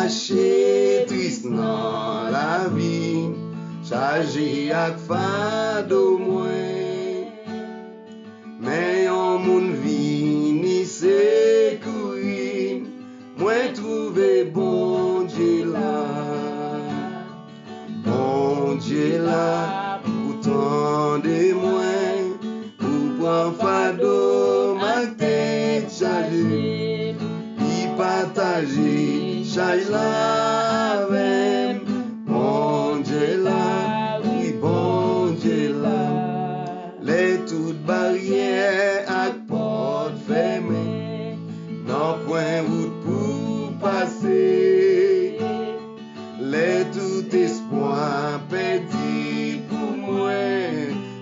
marcher triste dans la vie, chargé ak fado mwen. Mais yon moun vini sekouri, mwen trouve bon Dieu là. Bon Dieu là, pour tendre mwen, pour prendre fado ma tête chargée, y partager charge la avec. Bon Dieu là, oui bon Dieu là, les toutes barrières ak porte fermées, non point route pour passer, les tout espoir perdu pour moi,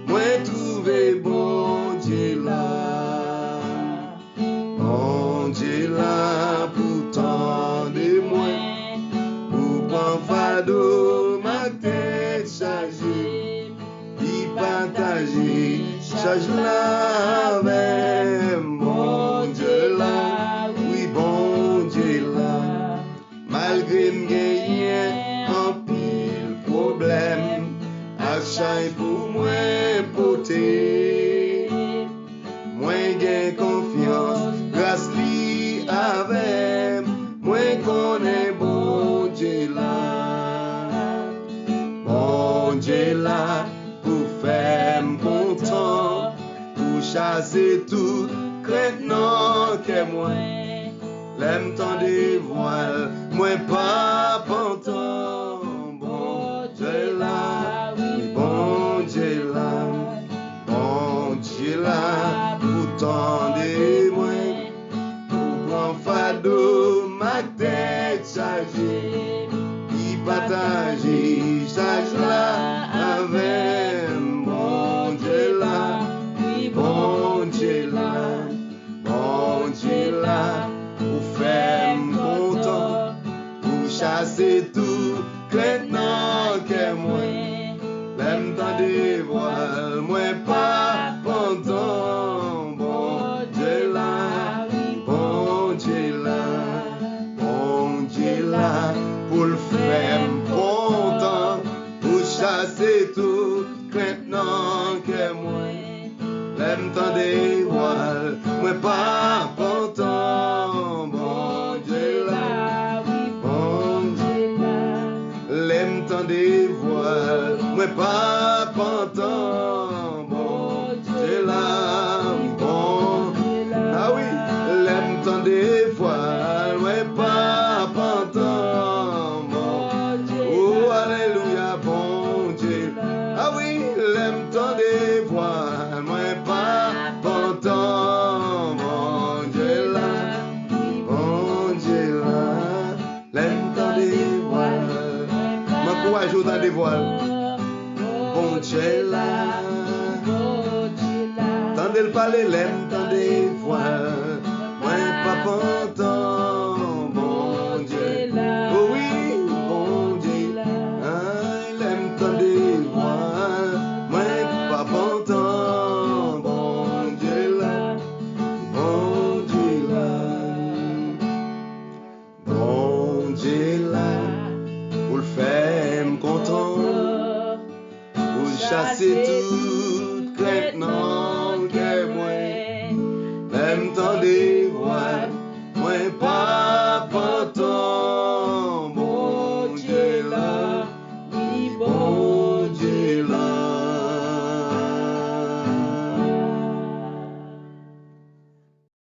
moi trouver bon Dieu là. Bon Dieu là pour tant de moi, pour prendre fado ma tête chargée, y partager charge la avec. Bon Dieu là, oui bon Dieu là, malgré m'gagner un pile problème, achat pour moi porter, moi gain confiance, grâce li avec, moi connais bon Dieu là. Bon Dieu là, pour faire content, pour chasser tout crainte non que moi. L'aime tant des voiles, moi pas pantant. Bon Dieu là, oui bon Dieu là, bon Dieu là, pour tant de moi, pour prendre fado ma tête chargée, y partager charge là avec. Bon Dieu là, oui bon Dieu là, bon Dieu là, pour faire content, pour chasser tout crainte non que moi. L'aime tant des voiles, moi pas content. Bon Dieu là, bon Dieu là, bon Dieu là, pour le faire content, pour chasser tout crainte non que moi. L'aime tant des voiles, moi pas content. Bon Dieu là, bon Dieu là, l'aime tant des voiles, moi pas content. Bon Dieu là, bon, ah oui, l'aime tant des voiles, moi pas content. Oh alléluia, bon Dieu, ah oui, l'aime tant des voiles, moi pas content. Bon Dieu là, bon Dieu là, l'aime tant des voiles, ma courage au dans des voiles. Bon Dieu là, tendez le palais, l'aime tant des voiles, moi pas content. Bon Dieu là, oh oui, bon Dieu là, l'aime tant des voiles, moi pas content. Bon Dieu là, bon Dieu là, bon Dieu là, pour le faire content, pour chasser tout